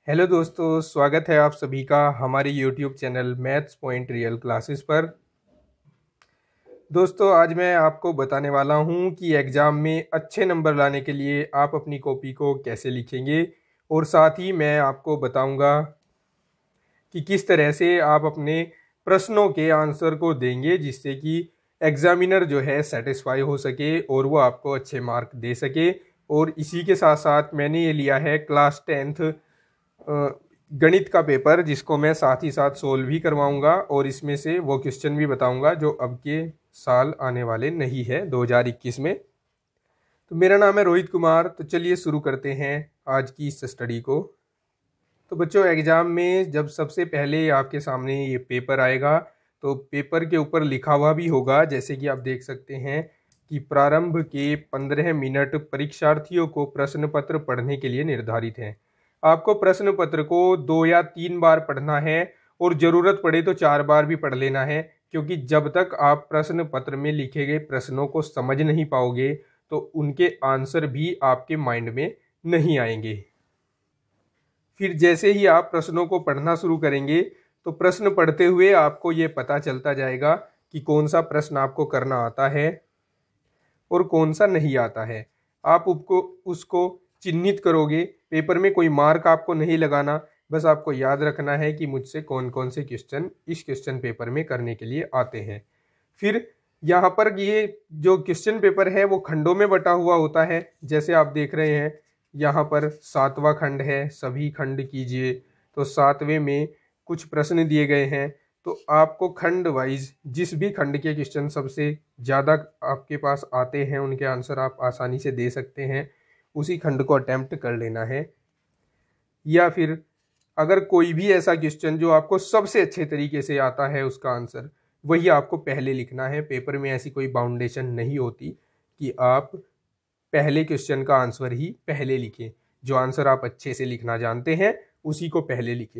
Hello दोस्तों, स्वागत है आप सभी का हमारे YouTube channel maths point real classes पर। दोस्तों, आज मैं आपको बताने वाला हूं कि एग्ज़ाम में अच्छे नंबर लाने के लिए आप अपनी कॉपी को कैसे लिखेंगे, और साथ ही मैं आपको बताऊंगा कि किस तरह से आप अपने प्रश्नों के आंसर को देंगे जिससे कि एग्जामिनर जो है सेटिस्फाई हो सके और वो आपको अच्छे मार्क दे सके। और इसी के साथ साथ मैंने ये लिया है क्लास 10th गणित का पेपर, जिसको मैं साथ ही साथ सोल्व भी करवाऊंगा और इसमें से वो क्वेश्चन भी बताऊंगा जो अब के साल आने वाले नहीं है 2021 में। तो मेरा नाम है रोहित कुमार। तो चलिए शुरू करते हैं आज की इस स्टडी को। तो बच्चों, एग्ज़ाम में जब सबसे पहले आपके सामने ये पेपर आएगा तो पेपर के ऊपर लिखा हुआ भी होगा, जैसे कि आप देख सकते हैं कि प्रारंभ के 15 मिनट परीक्षार्थियों को प्रश्न पत्र पढ़ने के लिए निर्धारित हैं। आपको प्रश्न पत्र को 2 या 3 बार पढ़ना है और ज़रूरत पड़े तो 4 बार भी पढ़ लेना है, क्योंकि जब तक आप प्रश्न पत्र में लिखे गए प्रश्नों को समझ नहीं पाओगे तो उनके आंसर भी आपके माइंड में नहीं आएंगे। फिर जैसे ही आप प्रश्नों को पढ़ना शुरू करेंगे तो प्रश्न पढ़ते हुए आपको ये पता चलता जाएगा कि कौन सा प्रश्न आपको करना आता है और कौन सा नहीं आता है। आप उसको चिन्हित करोगे। पेपर में कोई मार्क आपको नहीं लगाना, बस आपको याद रखना है कि मुझसे कौन कौन से क्वेश्चन इस क्वेश्चन पेपर में करने के लिए आते हैं। फिर यहाँ पर ये जो क्वेश्चन पेपर है वो खंडों में बटा हुआ होता है। जैसे आप देख रहे हैं यहाँ पर 7वां खंड है, सभी खंड कीजिए। तो 7वें में कुछ प्रश्न दिए गए हैं, तो आपको खंड वाइज जिस भी खंड के क्वेश्चन सबसे ज़्यादा आपके पास आते हैं उनके आंसर आप आसानी से दे सकते हैं, उसी खंड को अटेम्प्ट कर लेना है। या फिर अगर कोई भी ऐसा क्वेश्चन जो आपको सबसे अच्छे तरीके से आता है उसका आंसर वही आपको पहले लिखना है। पेपर में ऐसी कोई बाउंडेशन नहीं होती कि आप पहले क्वेश्चन का आंसर ही पहले लिखें। जो आंसर आप अच्छे से लिखना जानते हैं उसी को पहले लिखें।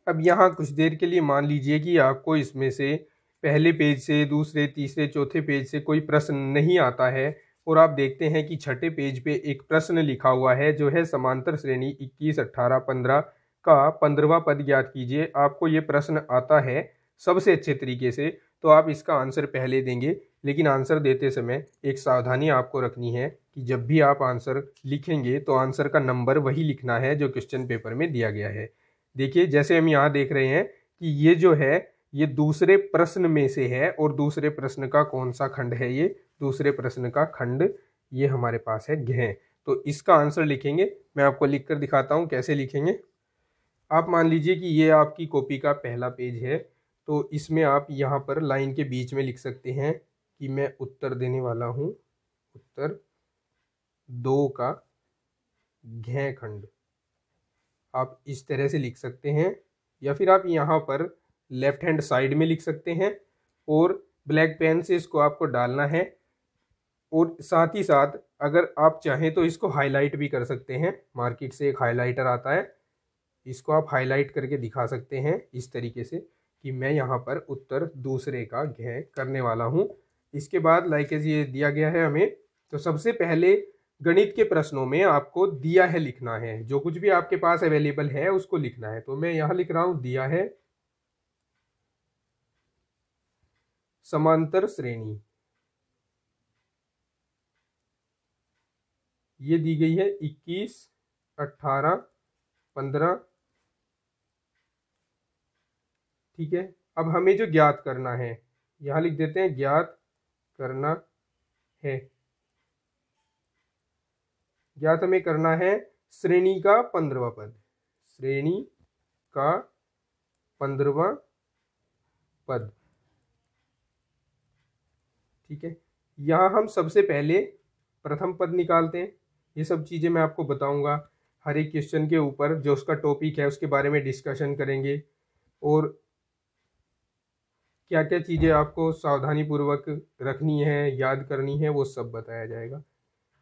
अब यहाँ कुछ देर के लिए मान लीजिए कि आपको इसमें से पहले पेज से, दूसरे, तीसरे, चौथे पेज से कोई प्रश्न नहीं आता है और आप देखते हैं कि छठे पेज पे एक प्रश्न लिखा हुआ है जो है समांतर श्रेणी 21, 18, 15 का 15वां पद ज्ञात कीजिए। आपको ये प्रश्न आता है सबसे अच्छे तरीके से, तो आप इसका आंसर पहले देंगे। लेकिन आंसर देते समय एक सावधानी आपको रखनी है कि जब भी आप आंसर लिखेंगे तो आंसर का नंबर वही लिखना है जो क्वेश्चन पेपर में दिया गया है। देखिए, जैसे हम यहाँ देख रहे हैं कि ये जो है ये दूसरे प्रश्न में से है, और दूसरे प्रश्न का कौन सा खंड है? ये दूसरे प्रश्न का खंड ये हमारे पास है घ। तो इसका आंसर लिखेंगे। मैं आपको लिख कर दिखाता हूँ कैसे लिखेंगे। आप मान लीजिए कि ये आपकी कॉपी का पहला पेज है, तो इसमें आप यहाँ पर लाइन के बीच में लिख सकते हैं कि मैं उत्तर देने वाला हूँ। उत्तर 2 का घ खंड आप इस तरह से लिख सकते हैं, या फिर आप यहाँ पर लेफ्ट हैंड साइड में लिख सकते हैं और ब्लैक पेन से इसको आपको डालना है। और साथ ही साथ अगर आप चाहें तो इसको हाईलाइट भी कर सकते हैं। मार्केट से एक हाइलाइटर आता है, इसको आप हाईलाइट करके दिखा सकते हैं इस तरीके से कि मैं यहाँ पर उत्तर दूसरे का घ करने वाला हूँ। इसके बाद लाइक ये दिया गया है हमें, तो सबसे पहले गणित के प्रश्नों में आपको दिया है लिखना है। जो कुछ भी आपके पास अवेलेबल है उसको लिखना है। तो मैं यहाँ लिख रहा हूँ दिया है समांतर श्रेणी, ये दी गई है 21, 18, 15। ठीक है, अब हमें जो ज्ञात करना है यहाँ लिख देते हैं ज्ञात करना है। ज्ञात हमें करना है श्रेणी का 15वां पद। श्रेणी का 15वां पद। ठीक है, यहाँ हम सबसे पहले प्रथम पद निकालते हैं। ये सब चीज़ें मैं आपको बताऊंगा। हर एक क्वेश्चन के ऊपर जो उसका टॉपिक है उसके बारे में डिस्कशन करेंगे, और क्या क्या चीज़ें आपको सावधानी पूर्वक रखनी है, याद करनी है, वो सब बताया जाएगा।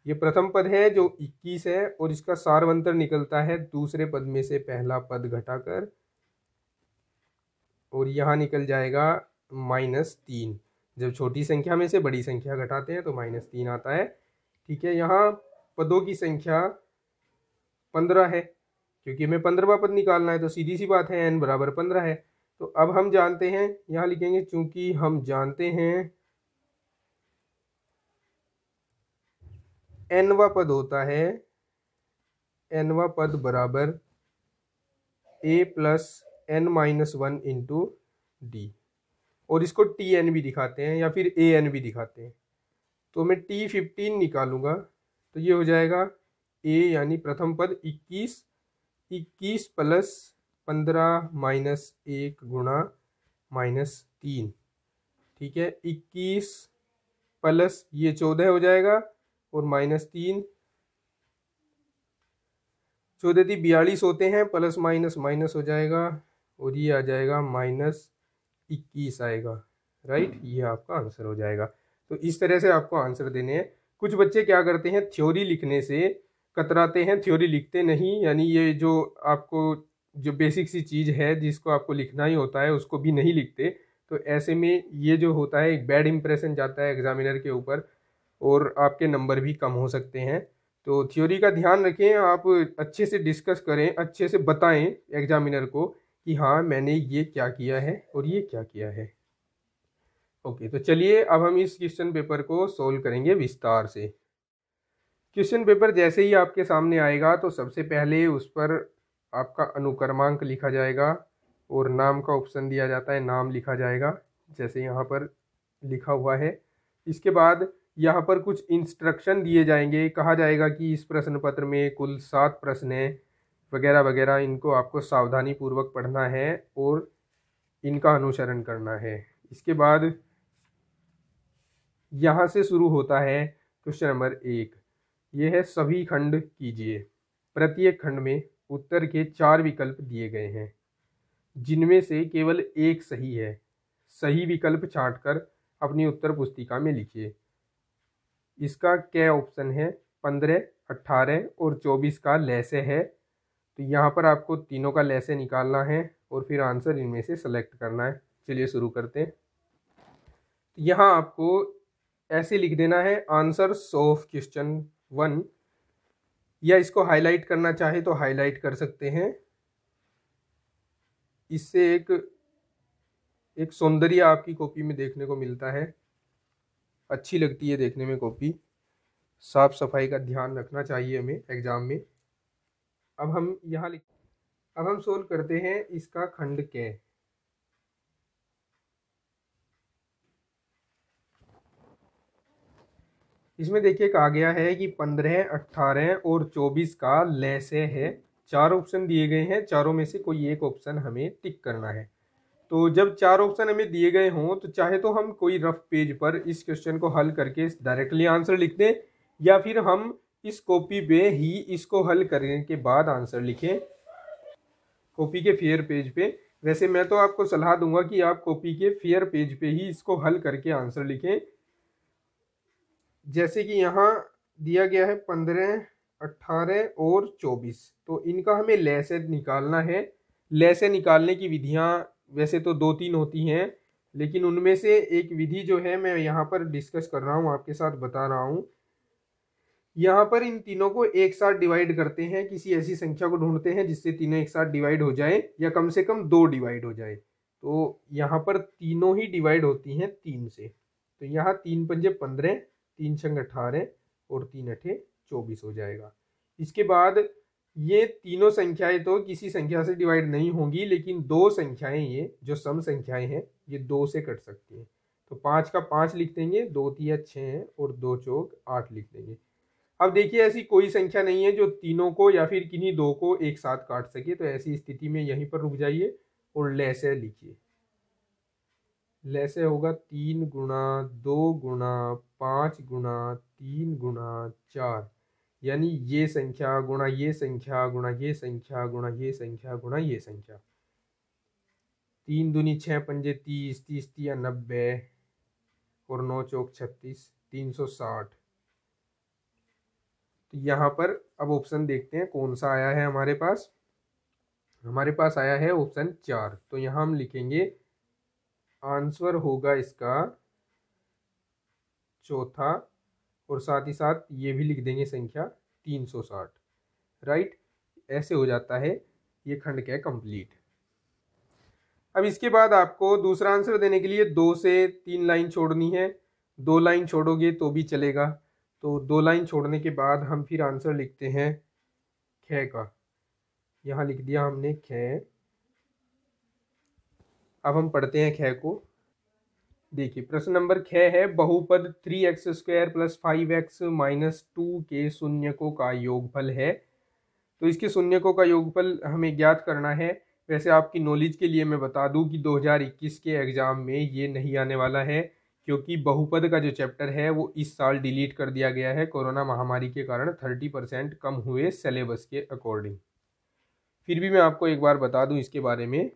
ये प्रथम पद है जो 21 है, और इसका सारवंतर निकलता है दूसरे पद में से पहला पद घटाकर, और यहाँ निकल जाएगा -3। जब छोटी संख्या में से बड़ी संख्या घटाते हैं तो -3 आता है। ठीक है, यहाँ पदों की संख्या 15 है। क्योंकि हमें 15वां पद निकालना है, तो सीधी सी बात है n बराबर 15 है। तो अब हम जानते हैं, यहाँ लिखेंगे चूंकि हम जानते हैं nवां पद होता है, nवां पद बराबर a plus n minus 1 into D, और इसको tn भी दिखाते हैं या फिर an भी दिखाते हैं। तो मैं t15 निकालूंगा तो ये हो जाएगा a यानी प्रथम पद 21 प्लस 15 माइनस 1 गुणा -3, ठीक है। 21 प्लस ये 14 हो जाएगा और -3, 14 × 42 होते हैं, प्लस माइनस माइनस हो जाएगा और ये आ जाएगा -21 आएगा, राइट। ये आपका आंसर हो जाएगा। तो इस तरह से आपको आंसर देने हैं। कुछ बच्चे क्या करते हैं, थ्योरी लिखने से कतराते हैं, थ्योरी लिखते नहीं, यानी ये जो आपको जो बेसिक सी चीज़ है जिसको आपको लिखना ही होता है उसको भी नहीं लिखते। तो ऐसे में ये जो होता है एक बैड इंप्रेशन जाता है एग्जामिनर के ऊपर और आपके नंबर भी कम हो सकते हैं। तो थ्योरी का ध्यान रखें, आप अच्छे से डिस्कस करें, अच्छे से बताएं एग्जामिनर को कि हाँ मैंने ये क्या किया है और ये क्या किया है। ओके, तो चलिए अब हम इस क्वेश्चन पेपर को सोल्व करेंगे विस्तार से। क्वेश्चन पेपर जैसे ही आपके सामने आएगा तो सबसे पहले उस पर आपका अनुक्रमांक लिखा जाएगा और नाम का ऑप्शन दिया जाता है, नाम लिखा जाएगा जैसे यहाँ पर लिखा हुआ है। इसके बाद यहाँ पर कुछ इंस्ट्रक्शन दिए जाएंगे, कहा जाएगा कि इस प्रश्न पत्र में कुल 7 प्रश्न हैं वगैरह वगैरह, इनको आपको सावधानी पूर्वक पढ़ना है और इनका अनुसरण करना है। इसके बाद यहाँ से शुरू होता है क्वेश्चन नंबर 1। ये है सभी खंड कीजिए। प्रत्येक खंड में उत्तर के 4 विकल्प दिए गए हैं जिनमें से केवल एक सही है। सही विकल्प छांटकर अपनी उत्तर पुस्तिका में लिखिए। इसका क्या ऑप्शन है, 15, 18 और 24 का लैसे है। तो यहाँ पर आपको तीनों का लैसे निकालना है और फिर आंसर इनमें से सेलेक्ट करना है। चलिए शुरू करते हैं। यहाँ आपको ऐसे लिख देना है आंसर्स ऑफ क्वेश्चन 1, या इसको हाईलाइट करना चाहे तो हाईलाइट कर सकते हैं। इससे एक सौंदर्य आपकी कॉपी में देखने को मिलता है, अच्छी लगती है देखने में कॉपी। साफ सफाई का ध्यान रखना चाहिए हमें एग्जाम में। अब हम सोल्व करते हैं इसका खंड के। इसमें देखिए कहा गया है कि 15, 18 और 24 का लैसे है। 4 ऑप्शन दिए गए हैं, चारों में से कोई एक ऑप्शन हमें टिक करना है। तो जब 4 ऑप्शन हमें दिए गए हों तो चाहे तो हम कोई रफ पेज पर इस क्वेश्चन को हल करके डायरेक्टली आंसर लिख दें, या फिर हम इस कॉपी पे ही इसको हल करने के बाद आंसर लिखें, कॉपी के फेयर पेज पे। वैसे मैं तो आपको सलाह दूंगा कि आप कॉपी के फेयर पेज पे ही इसको हल करके आंसर लिखें। जैसे कि यहाँ दिया गया है 15, 18 और 24, तो इनका हमें लैसे निकालना है। लैसे निकालने की विधियाँ वैसे तो 2-3 होती हैं, लेकिन उनमें से एक विधि जो है मैं यहाँ पर डिस्कस कर रहा हूँ, आपके साथ बता रहा हूँ। यहाँ पर इन तीनों को एक साथ डिवाइड करते हैं, किसी ऐसी संख्या को ढूंढते हैं जिससे तीनों एक साथ डिवाइड हो जाए या कम से कम 2 डिवाइड हो जाए। तो यहाँ पर तीनों ही डिवाइड होती हैं 3 से। तो यहाँ 3 पंजे 15, 3 छंग 18 और 3 अठे 24 हो जाएगा। इसके बाद ये तीनों संख्याएं तो किसी संख्या से डिवाइड नहीं होंगी, लेकिन 2 संख्याएं ये जो सम संख्याएं हैं ये 2 से कट सकती हैं। तो 5 का 5 लिख देंगे, 2 तिया 6 है और 2 चौक 8 लिख देंगे। अब देखिए ऐसी कोई संख्या नहीं है जो तीनों को या फिर किन्हीं 2 को एक साथ काट सके, तो ऐसी स्थिति में यहीं पर रुक जाइए और लैसे लिखिए। लैसे होगा 3 गुणा 2 गुणा 5 गुणा 3 गुणा 4, यानी ये संख्या गुणा ये संख्या गुणा ये संख्या गुणा ये संख्या गुणा ये संख्या। 3 दूनी 6 पंजे 30, 30 तिया 90 और 9 चौक 36, 360। तो यहाँ पर अब ऑप्शन देखते हैं कौन सा आया है हमारे पास। हमारे पास आया है ऑप्शन 4। तो यहाँ हम लिखेंगे आंसर होगा इसका चौथा, और साथ ही साथ ये भी लिख देंगे संख्या 360, राइट। ऐसे हो जाता है ये खंड क्या कंप्लीट। अब इसके बाद आपको दूसरा आंसर देने के लिए 2 से 3 लाइन छोड़नी है। 2 लाइन छोड़ोगे तो भी चलेगा। तो 2 लाइन छोड़ने के बाद हम फिर आंसर लिखते हैं ख का। यहाँ लिख दिया हमने ख। अब हम पढ़ते हैं ख को। देखिए प्रश्न नंबर ख है, बहुपद 3x² + 5x - 2 के शून्यकों का योगफल है। तो इसके शून्यकों का योगफल हमें ज्ञात करना है। वैसे आपकी नॉलेज के लिए मैं बता दूं कि 2021 के एग्ज़ाम में ये नहीं आने वाला है, क्योंकि बहुपद का जो चैप्टर है वो इस साल डिलीट कर दिया गया है कोरोना महामारी के कारण। 30% कम हुए सिलेबस के अकॉर्डिंग। फिर भी मैं आपको एक बार बता दूं इसके बारे में।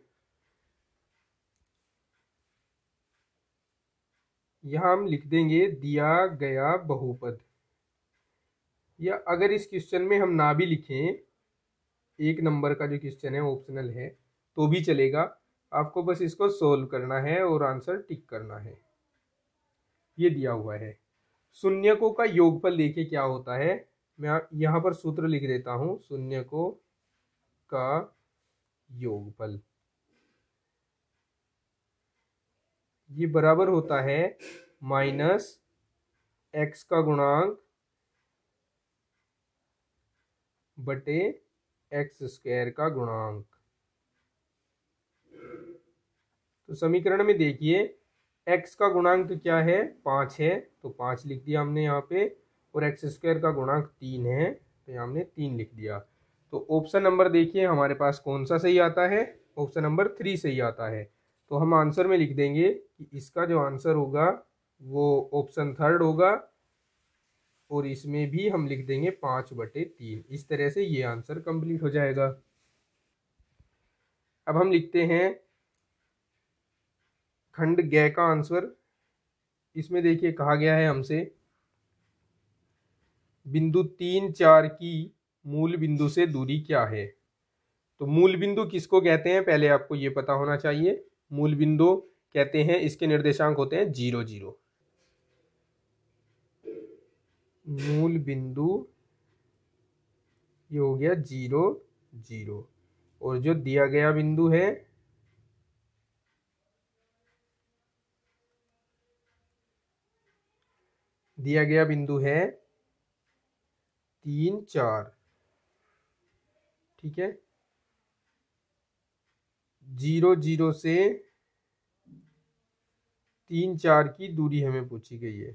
यहाँ हम लिख देंगे दिया गया बहुपद, या अगर इस क्वेश्चन में हम ना भी लिखें, 1 नंबर का जो क्वेश्चन है ऑप्शनल है तो भी चलेगा। आपको बस इसको सोल्व करना है और आंसर टिक करना है। ये दिया हुआ है शून्यकों का योगफल। देखिए क्या होता है, मैं यहाँ पर सूत्र लिख देता हूँ। शून्यकों का योगफल ये बराबर होता है -x का गुणांक बटे x² का गुणांक। तो समीकरण में देखिए x का गुणांक क्या है, 5 है, तो 5 लिख दिया हमने यहाँ पे, और x² का गुणांक 3 है, तो यहाँ हमने 3 लिख दिया। तो ऑप्शन नंबर देखिए हमारे पास कौन सा सही आता है, ऑप्शन नंबर 3 सही आता है। तो हम आंसर में लिख देंगे कि इसका जो आंसर होगा वो ऑप्शन 3 होगा, और इसमें भी हम लिख देंगे 5/3। इस तरह से ये आंसर कंप्लीट हो जाएगा। अब हम लिखते हैं खंड ग का आंसर। इसमें देखिए कहा गया है हमसे बिंदु 3, 4 की मूल बिंदु से दूरी क्या है। तो मूल बिंदु किसको कहते हैं पहले आपको ये पता होना चाहिए। मूल बिंदु कहते हैं, इसके निर्देशांक होते हैं 0, 0। मूल बिंदु ये हो गया 0, 0, और जो दिया गया बिंदु है है 3, 4। ठीक है, 0, 0 से 3, 4 की दूरी हमें पूछी गई है।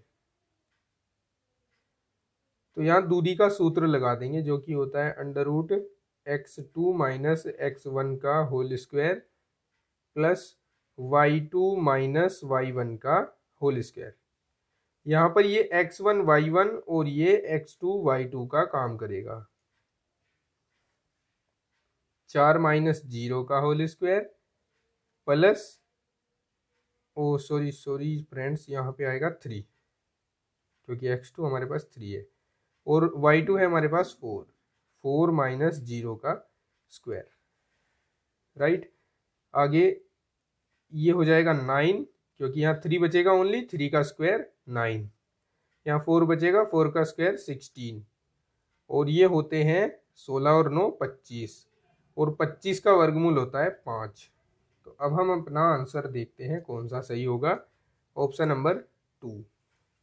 तो यहाँ दूरी का सूत्र लगा देंगे, जो कि होता है √x2 - x1 का whole square plus y2 - y1 का होल स्क्वायर। यहाँ पर ये x1 y1 और ये x2 y2 का काम करेगा। 4 - 0 का होल स्क्वायर प्लस, ओ सॉरी फ्रेंड्स, यहाँ पे आएगा 3, क्योंकि x2 हमारे पास 3 है, और y2 है हमारे पास 4 - 0 का स्क्वायर। राइट, आगे ये हो जाएगा 9, क्योंकि यहाँ 3 बचेगा ओनली, 3 का स्क्वायर 9, यहाँ 4 बचेगा, 4 का स्क्वायर 16, और ये होते हैं 16 और 9 25, और 25 का वर्गमूल होता है 5। तो अब हम अपना आंसर देखते हैं कौन सा सही होगा, ऑप्शन नंबर 2।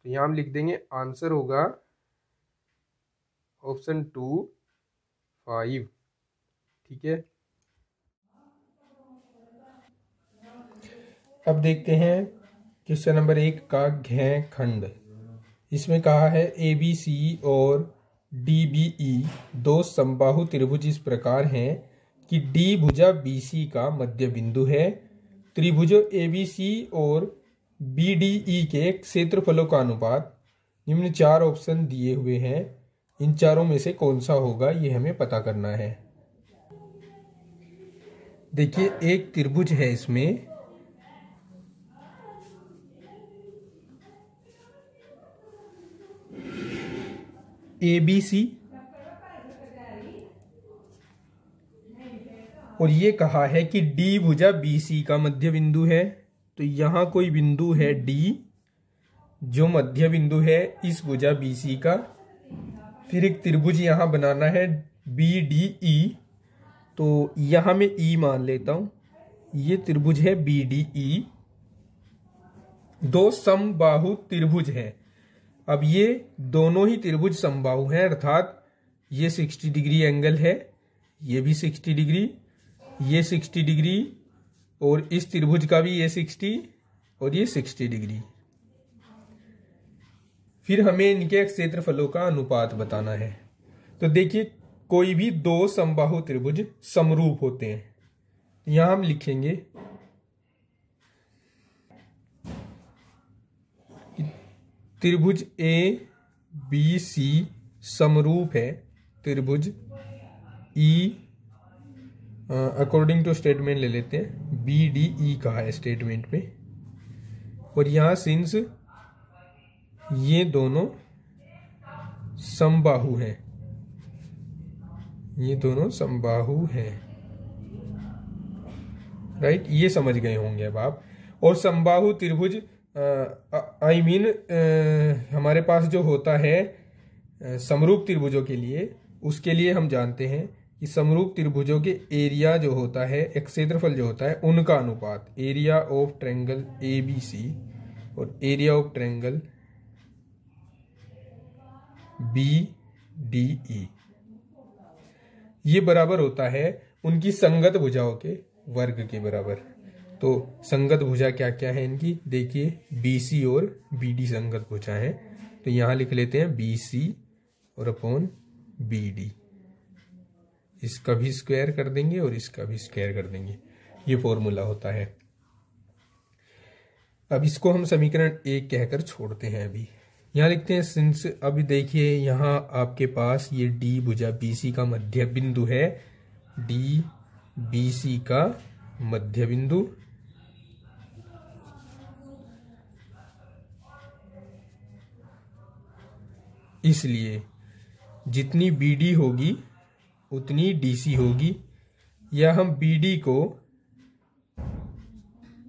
तो यहाँ हम लिख देंगे आंसर होगा ऑप्शन 2, 5। ठीक है, अब देखते हैं क्वेश्चन नंबर 1 का घ खंड। इसमें कहा है ABC और DBE दो समबाहु त्रिभुज इस प्रकार हैं कि D भुजा BC का मध्य बिंदु है। त्रिभुजों ABC और BDE के क्षेत्रफलों का अनुपात निम्न 4 ऑप्शन दिए हुए हैं, इन चारों में से कौन सा होगा ये हमें पता करना है। देखिए एक त्रिभुज है, इसमें ABC और ये कहा है कि D भुजा BC का मध्य बिंदु है। तो यहाँ कोई बिंदु है D जो मध्य बिंदु है इस भुजा BC का। फिर एक त्रिभुज यहाँ बनाना है BDE, तो यहाँ मैं ई मान लेता हूँ। ये त्रिभुज है BDE, दो समबाहु त्रिभुज है। अब ये दोनों ही त्रिभुज समबाहु हैं, अर्थात ये 60 डिग्री एंगल है, ये भी 60 डिग्री, ये 60 डिग्री, और इस त्रिभुज का भी ये 60 और ये 60 डिग्री। फिर हमें इनके क्षेत्रफलों का अनुपात बताना है। तो देखिए, कोई भी दो समबाहु त्रिभुज समरूप होते हैं। यहां हम लिखेंगे त्रिभुज ABC समरूप है त्रिभुज E, अकॉर्डिंग टू स्टेटमेंट ले लेते हैं, BDE कहा है स्टेटमेंट में। और यहां सिंस ये दोनों समबाहु हैं, ये दोनों समबाहु हैं, राइट, ये समझ गए होंगे अब आप। और समबाहु त्रिभुज हमारे पास जो होता है समरूप त्रिभुजों के लिए, उसके लिए हम जानते हैं कि समरूप त्रिभुजों के एरिया जो होता है, एक क्षेत्रफल जो होता है, उनका अनुपात एरिया ऑफ ट्रायंगल ABC और एरिया ऑफ ट्रायंगल BDE, ये बराबर होता है उनकी संगत भुजाओं के वर्ग के बराबर। तो संगत भुजा क्या क्या है इनकी, देखिए BC और BD संगत भुजा है। तो यहां लिख लेते हैं BC और अपॉन BD, इसका भी स्क्वायर कर देंगे और इसका भी स्क्वायर कर देंगे, ये फॉर्मूला होता है। अब इसको हम समीकरण 1 कहकर छोड़ते हैं। अभी यहां लिखते हैं सिंस, अभी देखिए यहां आपके पास ये D भुजा BC का मध्य बिंदु है, D BC का मध्य बिंदु, इसलिए जितनी BD होगी उतनी DC होगी। या हम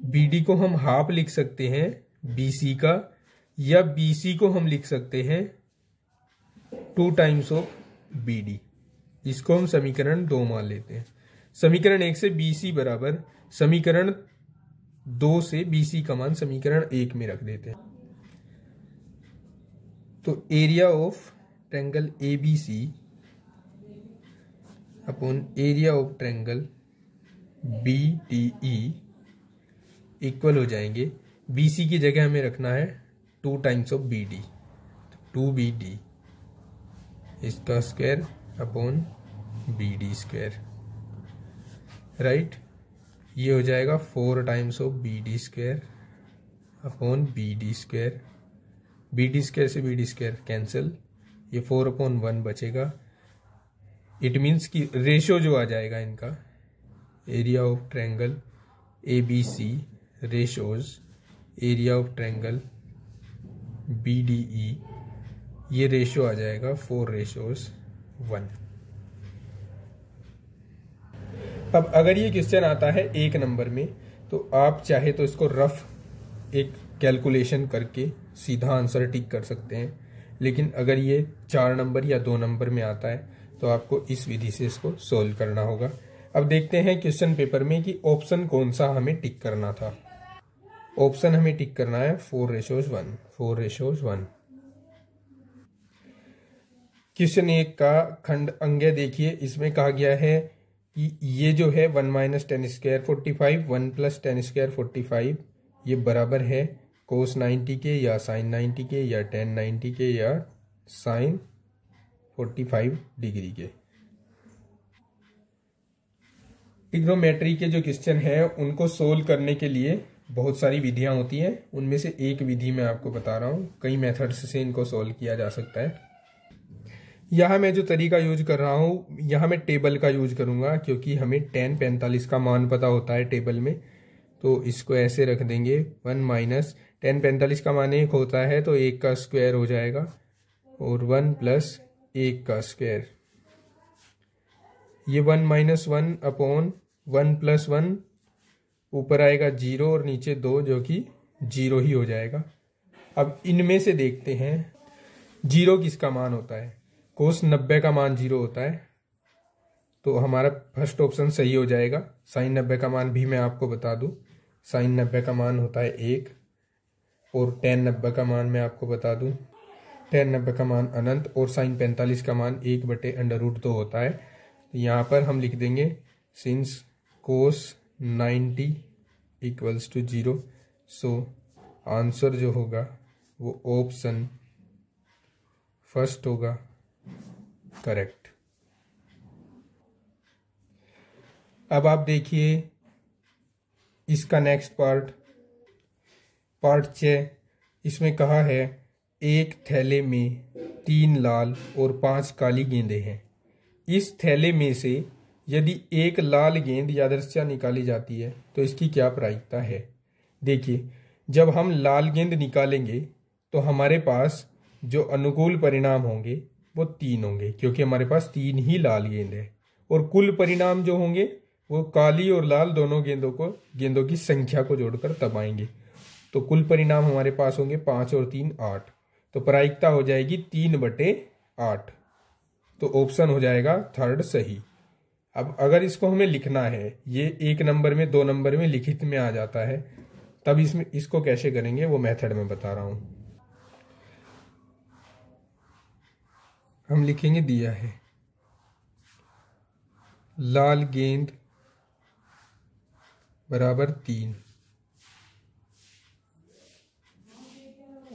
BD को हम हाफ लिख सकते हैं BC का, या BC को हम लिख सकते हैं 2 टाइम्स ऑफ BD। इसको हम समीकरण 2 मान लेते हैं। समीकरण 1 से BC बराबर समीकरण 2 से BC का मान समीकरण 1 में रख देते हैं। तो area of triangle ABC upon area of triangle BDE equal हो जाएंगे, BC की जगह हमें रखना है 2 टाइम्स ऑफ BD, 2BD इसका square upon BD square, right. ये हो जाएगा 4 times of BD square upon BD square, BD square से BD स्क्वायर कैंसिल, ये 4/1 बचेगा। इट मीन्स कि रेशो जो आ जाएगा इनका, area of triangle ABC ratios area of triangle BDE, ये रेशो आ जाएगा 4:1। अब अगर ये क्वेश्चन आता है 1 नंबर में, तो आप चाहे तो इसको रफ एक कैलकुलेशन करके सीधा आंसर टिक कर सकते हैं, लेकिन अगर ये 4 नंबर या 2 नंबर में आता है तो आपको इस विधि से इसको सोल्व करना होगा। अब देखते हैं क्वेश्चन पेपर में कि ऑप्शन कौन सा हमें टिक करना था। ऑप्शन हमें टिक करना है 4:1, 4:1। क्वेश्चन 1 का खंड अंग्य देखिए, इसमें कहा गया है कि ये जो है 1 - 10 स्क्वायर 45, 1 + 10 स्क्वायर 45, ये बराबर है cos 90 के या sin 90 के या tan 90 के या sin 45 डिग्री के। ट्रिग्नोमेट्री के जो क्वेश्चन है उनको सोल्व करने के लिए बहुत सारी विधियां होती हैं, उनमें से एक विधि मैं आपको बता रहा हूं, कई मेथड्स से इनको सोल्व किया जा सकता है। यहाँ मैं जो तरीका यूज कर रहा हूँ, यहाँ मैं टेबल का यूज करूँगा, क्योंकि हमें tan 45 का मान पता होता है टेबल में। तो इसको ऐसे रख देंगे, 1 - tan 45 का मान 1 होता है, तो 1 का स्क्वायर हो जाएगा, और 1 + 1 का स्क्वायर, ये 1 - 1 अपॉन 1 + 1, ऊपर आएगा 0 और नीचे 2, जो कि 0 ही हो जाएगा। अब इनमें से देखते हैं 0 किसका मान होता है। cos 90 का मान 0 होता है, तो हमारा फर्स्ट ऑप्शन सही हो जाएगा। साइन 90 का मान भी मैं आपको बता दूं, साइन 90 का मान होता है 1, और टेन 90 का मान मैं आपको बता दूं, टेन 90 का मान अनंत, और साइन 45 का मान 1/√2 होता है। तो यहाँ पर हम लिख देंगे since cos 90 equals to 0, so answer जो होगा वो ऑप्शन फर्स्ट होगा करेक्ट। अब आप देखिए इसका नेक्स्ट पार्ट 6। इसमें कहा है एक थैले में 3 लाल और 5 काली गेंदें हैं। इस थैले में से यदि एक लाल गेंद यादृच्छिक निकाली जाती है तो इसकी क्या प्रायिकता है। देखिए, जब हम लाल गेंद निकालेंगे तो हमारे पास जो अनुकूल परिणाम होंगे वो 3 होंगे, क्योंकि हमारे पास 3 ही लाल गेंद है। और कुल परिणाम जो होंगे वो काली और लाल दोनों गेंदों की संख्या को जोड़कर तब आएंगे। तो कुल परिणाम हमारे पास होंगे 5 और 3 8। तो प्रायिकता हो जाएगी 3/8। तो ऑप्शन हो जाएगा थर्ड सही। अब अगर इसको हमें लिखना है, ये 1 नंबर में 2 नंबर में लिखित में आ जाता है, तब इसको कैसे करेंगे वो मेथड में बता रहा हूं। हम लिखेंगे, दिया है लाल गेंद बराबर 3,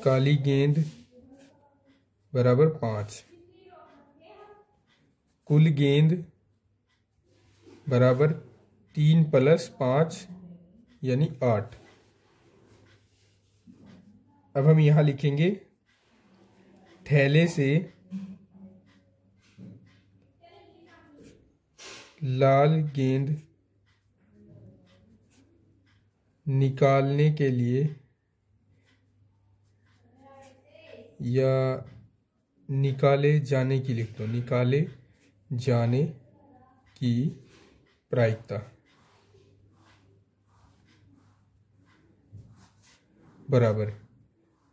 काली गेंद बराबर 5, कुल गेंद बराबर 3 + 5 यानी 8। अब हम यहां लिखेंगे थैले से लाल गेंद निकालने के लिए या निकाले जाने की, लिख दो निकाले जाने की प्रायिकता बराबर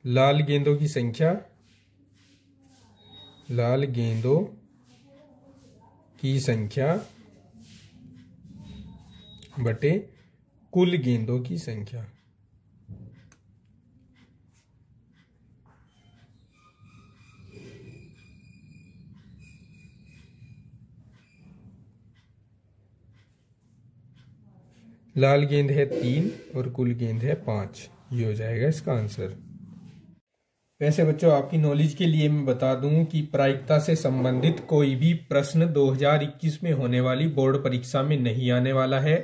लाल गेंदों की संख्या, लाल गेंदों की संख्या बटे कुल गेंदों की संख्या। लाल गेंद है 3 और कुल गेंद है 5। ये हो जाएगा इसका आंसर। वैसे बच्चों, आपकी नॉलेज के लिए मैं बता दूं कि प्रायिकता से संबंधित कोई भी प्रश्न 2021 में होने वाली बोर्ड परीक्षा में नहीं आने वाला है।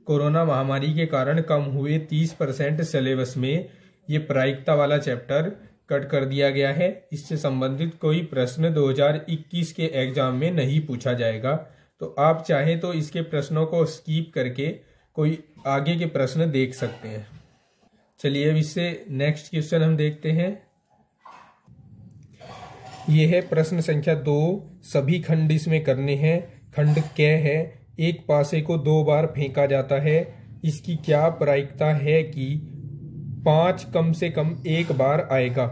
कोरोना महामारी के कारण कम हुए 30% सिलेबस में ये प्रायिकता वाला चैप्टर कट कर दिया गया है। इससे संबंधित कोई प्रश्न 2021 के एग्जाम में नहीं पूछा जाएगा। तो आप चाहे तो इसके प्रश्नों को स्किप करके कोई आगे के प्रश्न देख सकते हैं। चलिए अब इससे नेक्स्ट क्वेश्चन हम देखते हैं। ये है प्रश्न संख्या 2। सभी खंड इसमें करने हैं। खंड क है, एक पासे को 2 बार फेंका जाता है। इसकी क्या प्रायिकता है कि 5 कम से कम 1 बार आएगा।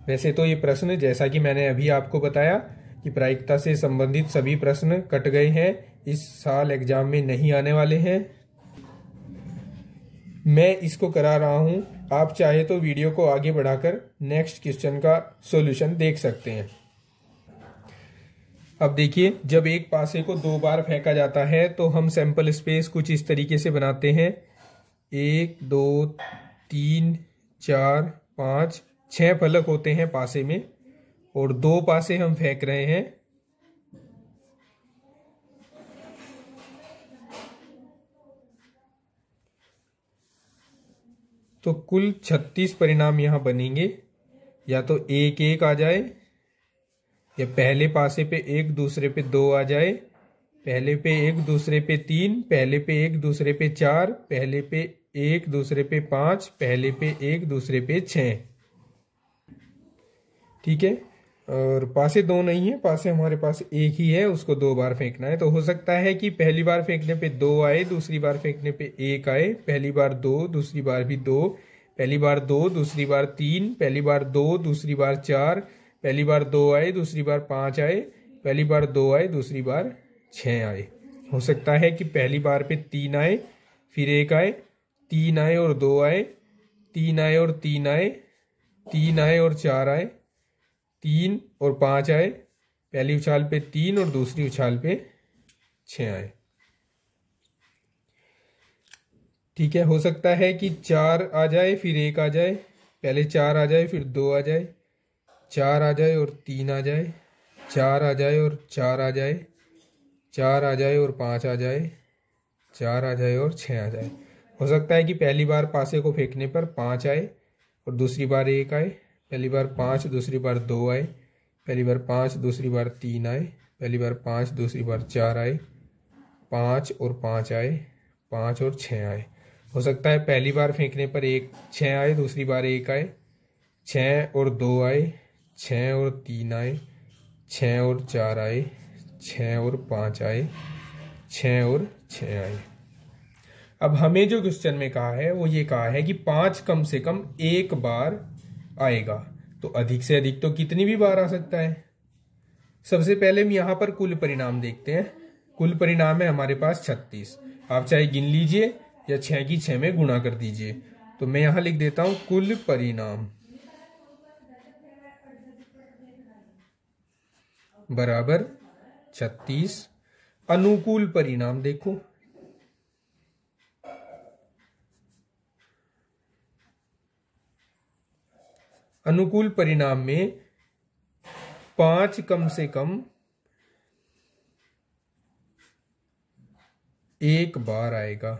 वैसे तो ये प्रश्न, जैसा कि मैंने अभी आपको बताया कि प्रायिकता से संबंधित सभी प्रश्न कट गए हैं, इस साल एग्जाम में नहीं आने वाले हैं। मैं इसको करा रहा हूं, आप चाहे तो वीडियो को आगे बढ़ाकर नेक्स्ट क्वेश्चन का सॉल्यूशन देख सकते हैं। अब देखिए, जब एक पासे को 2 बार फेंका जाता है तो हम सैंपल स्पेस कुछ इस तरीके से बनाते हैं। 1 2 3 4 5 6 फलक होते हैं पासे में, और 2 पासे हम फेंक रहे हैं। तो कुल 36 परिणाम यहां बनेंगे। या तो 1 1 आ जाए, या पहले पासे पे 1 दूसरे पे 2 आ जाए, पहले पे 1 दूसरे पे 3, पहले पे 1 दूसरे पे 4, पहले पे 1 दूसरे पे 5, पहले पे 1 दूसरे पे 6। ठीक है। और पासे 2 नहीं है, पासे हमारे पास 1 ही है, उसको 2 बार फेंकना है। तो हो सकता है कि पहली बार फेंकने पे 2 आए, दूसरी बार फेंकने पे 1 आए, पहली बार 2, दूसरी बार भी 2, पहली बार 2, दूसरी बार 3, पहली बार 2, दूसरी बार 4, पहली बार 2 आए, दूसरी बार 5 आए, पहली बार 2 आए, दूसरी बार 6 आए। हो सकता है कि पहली बार पे 3 आए, फिर 1 आए, 3 आए और 2 आए, 3 आए और 3 आए, 3 आए और 4 आए, 3 और 5 आए, पहली उछाल पे 3 और दूसरी उछाल पे 6 आए। ठीक है, हो सकता है कि 4 आ जाए फिर 1 आ जाए, पहले 4 आ जाए फिर 2 आ जाए, 4 आ जाए और 3 आ जाए, 4 आ जाए और 4 आ जाए, 4 आ जाए और 5 आ जाए, 4 आ जाए और 6 आ जाए। हो सकता है कि पहली बार पासे को फेंकने पर 5 आए और दूसरी बार 1 आए, पहली बार 5 दूसरी बार 2 आए, पहली बार 5 दूसरी बार 3 आए, पहली बार 5 दूसरी बार 4 आए, 5 और 5 आए, 5 और 6 आए। हो सकता है पहली बार फेंकने पर 6 आए, दूसरी बार 1 आए, 6 और 2 आए, 6 और 3 आए, 6 और 4 आए, 6 और 5 आए, 6 और 6 आए। अब हमें जो क्वेश्चन में कहा है वो ये कहा है कि 5 कम से कम 1 बार आएगा, तो अधिक से अधिक तो कितनी भी बार आ सकता है। सबसे पहले हम यहाँ पर कुल परिणाम देखते हैं। कुल परिणाम है हमारे पास 36। आप चाहे गिन लीजिए या 6 की 6 में गुणा कर दीजिए। तो मैं यहां लिख देता हूं कुल परिणाम बराबर 36। अनुकूल परिणाम देखो, अनुकूल परिणाम में 5 कम से कम 1 बार आएगा,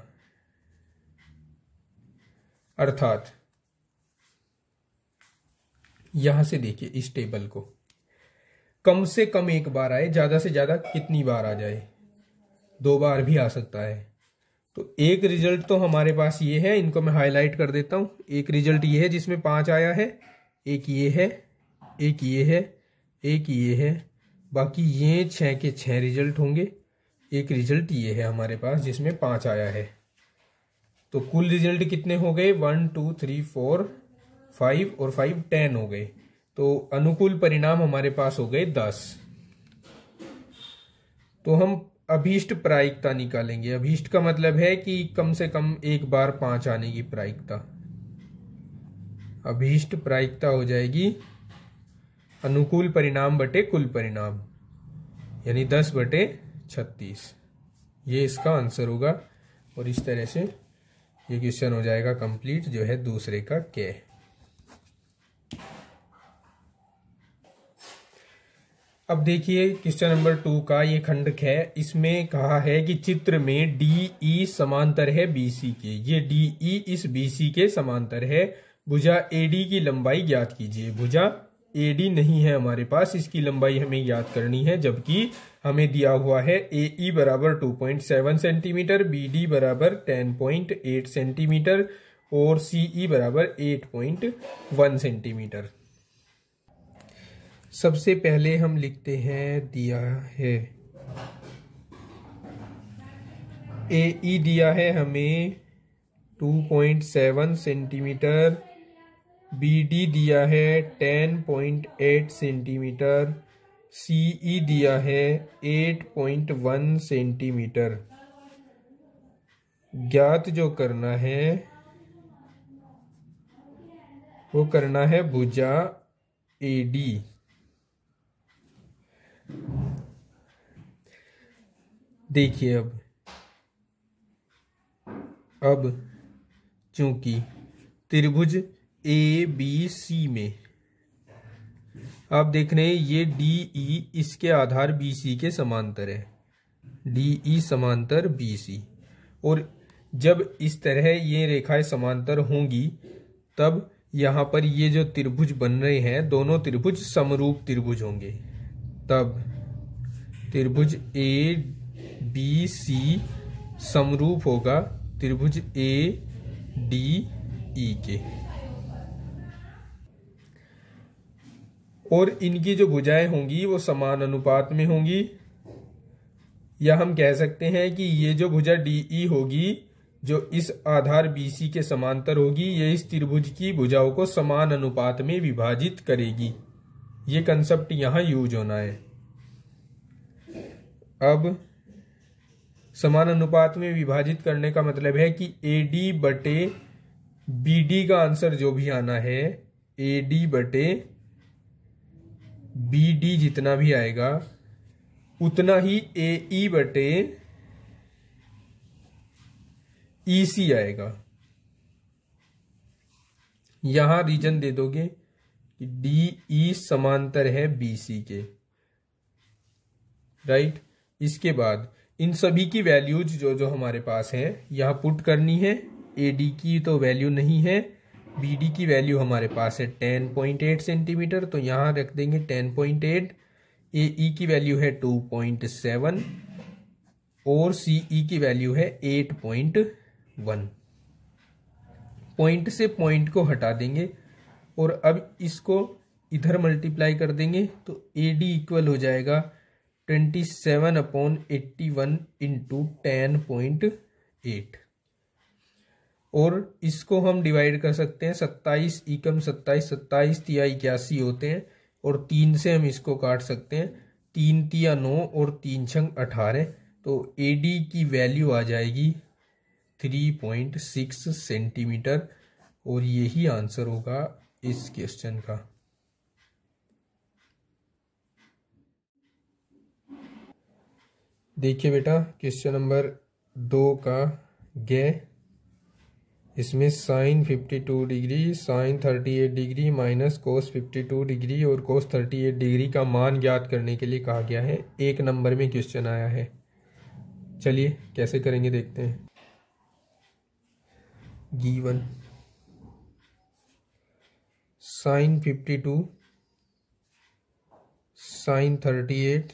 अर्थात यहां से देखिए इस टेबल को, कम से कम 1 बार आए, ज्यादा से ज्यादा कितनी बार आ जाए, 2 बार भी आ सकता है। तो एक रिजल्ट तो हमारे पास ये है, इनको मैं हाईलाइट कर देता हूं। एक रिजल्ट ये है जिसमें 5 आया है, एक ये है, एक ये है, एक ये है, बाकी ये 6 के 6 रिजल्ट होंगे। एक रिजल्ट ये है हमारे पास जिसमें 5 आया है। तो कुल रिजल्ट कितने हो गए, 1 2 3 4 5 और 5 10 हो गए। तो अनुकूल परिणाम हमारे पास हो गए 10। तो हम अभीष्ट प्रायिकता निकालेंगे। अभीष्ट का मतलब है कि कम से कम 1 बार 5 आने की प्रायिकता। अभीष्ट प्रायिकता हो जाएगी अनुकूल परिणाम बटे कुल परिणाम, यानी 10 बटे 36। ये इसका आंसर होगा। और इस तरह से ये क्वेश्चन हो जाएगा कंप्लीट, जो है दूसरे का के। अब देखिए क्वेश्चन नंबर 2 का ये खंडक है। इसमें कहा है कि चित्र में DE समांतर है BC के। ये DE इस BC के समांतर है। भुजा AD की लंबाई ज्ञात कीजिए। भुजा AD नहीं है हमारे पास, इसकी लंबाई हमें ज्ञात करनी है, जबकि हमें दिया हुआ है AE बराबर 2.7 सेंटीमीटर, BD बराबर 10.8 सेंटीमीटर और CE बराबर 8.1 सेंटीमीटर। सबसे पहले हम लिखते हैं, दिया है AE दिया है हमें 2.7 सेंटीमीटर, BD दिया है 10.8 सेंटीमीटर, CE दिया है 8.1 सेंटीमीटर। ज्ञात जो करना है वो करना है भुजा AD। देखिए अब चूंकि त्रिभुज ABC में आप देख रहे हैं ये DE इसके आधार BC के समांतर है, DE समांतर BC। और जब इस तरह ये रेखाएं समांतर होंगी तब यहां पर ये जो त्रिभुज बन रहे हैं दोनों त्रिभुज समरूप त्रिभुज होंगे। तब त्रिभुज ABC समरूप होगा त्रिभुज ADE के, और इनकी जो भुजाएं होंगी वो समान अनुपात में होंगी। या हम कह सकते हैं कि ये जो भुजा DE होगी जो इस आधार BC के समांतर होगी, ये इस त्रिभुज की भुजाओं को समान अनुपात में विभाजित करेगी। ये कंसेप्ट यहां यूज होना है। अब समान अनुपात में विभाजित करने का मतलब है कि AD बटे BD का आंसर जो भी आना है, AD बटे BD जितना भी आएगा उतना ही AE बटे EC आएगा। यहां रीजन दे दोगे कि DE समांतर है BC के, राइट। इसके बाद इन सभी की वैल्यूज जो जो हमारे पास है यहां पुट करनी है। AD की तो वैल्यू नहीं है, BD की वैल्यू हमारे पास है 10.8 सेंटीमीटर, तो यहां रख देंगे 10.8। AE की वैल्यू है 2.7 और CE की वैल्यू है 8.1। पॉइंट से पॉइंट को हटा देंगे और अब इसको इधर मल्टीप्लाई कर देंगे तो AD इक्वल हो जाएगा 27/81 इंटू 10.8 और इसको हम डिवाइड कर सकते हैं 27 एकम 27, 27 तिया 81 होते हैं और 3 से हम इसको काट सकते हैं, 3 तिया 9 और 3 छंग 18, तो AD की वैल्यू आ जाएगी 3.6 सेंटीमीटर और यही आंसर होगा इस क्वेश्चन का। देखिए बेटा क्वेश्चन नंबर 2 का गे, इसमें sine 52 degree, sine 38 degree minus cos 52 degree और कोस 38 डिग्री का मान ज्ञात करने के लिए कहा गया है। 1 नंबर में क्वेश्चन आया है। चलिए कैसे करेंगे देखते हैं। गिवन साइन 52, साइन 38,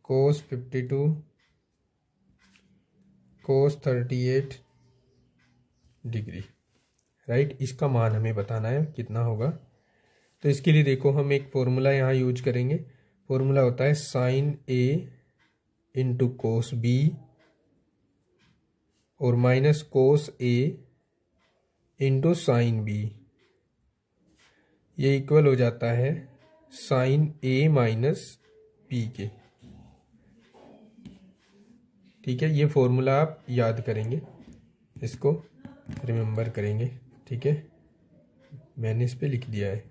कोस 52, कोस 38 डिग्री, राइट। इसका मान हमें बताना है कितना होगा। तो इसके लिए देखो हम एक फॉर्मूला यहाँ यूज करेंगे। फॉर्मूला होता है sine A into cos B और minus cos A into sine B, ये इक्वल हो जाता है साइन A माइनस B के। ठीक है, ये फॉर्मूला आप याद करेंगे, इसको रिमेंबर करेंगे। ठीक है, मैंने इस पे लिख दिया है।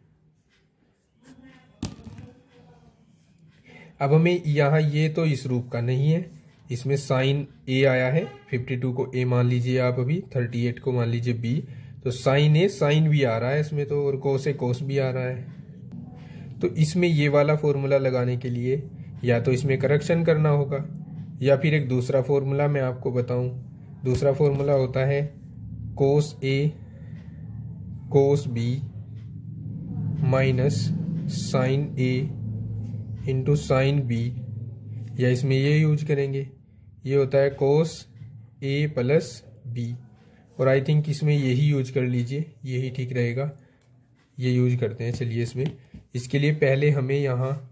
अब हमें यहाँ ये तो इस रूप का नहीं है, इसमें साइन A आया है, 52 को A मान लीजिए आप, अभी 38 को मान लीजिए B, तो साइन A साइन B आ रहा है इसमें तो, और कोस A कोस B आ रहा है। तो इसमें ये वाला फॉर्मूला लगाने के लिए या तो इसमें करेक्शन करना होगा या फिर एक दूसरा फॉर्मूला मैं आपको बताऊं। दूसरा फॉर्मूला होता है cos A cos B minus sine A into sine B, या इसमें ये यूज करेंगे, ये होता है कोस A प्लस B, और आई थिंक इसमें यही यूज कर लीजिए, यही ठीक रहेगा, ये यूज करते हैं। चलिए इसमें, इसके लिए पहले हमें यहाँ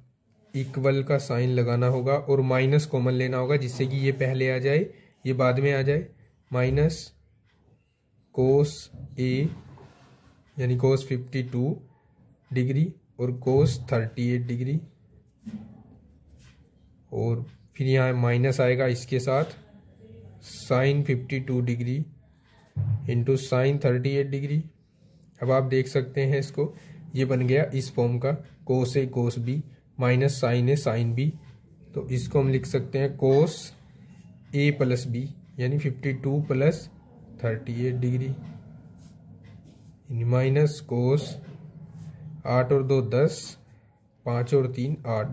इक्वल का साइन लगाना होगा और माइनस कॉमन लेना होगा, जिससे कि ये पहले आ जाए ये बाद में आ जाए। माइनस कोस A यानी कोस 52 डिग्री और कोस 38 डिग्री, और फिर यहाँ माइनस आएगा इसके साथ sine 52 degree into sine 38 degree. अब आप देख सकते हैं इसको, ये बन गया इस फॉर्म का cos A cos B minus sine A sine B, तो इसको हम लिख सकते हैं कोस A प्लस B यानी 52 प्लस 38 डिग्री माइनस कोस 8 और 2 10, 5 और 3 8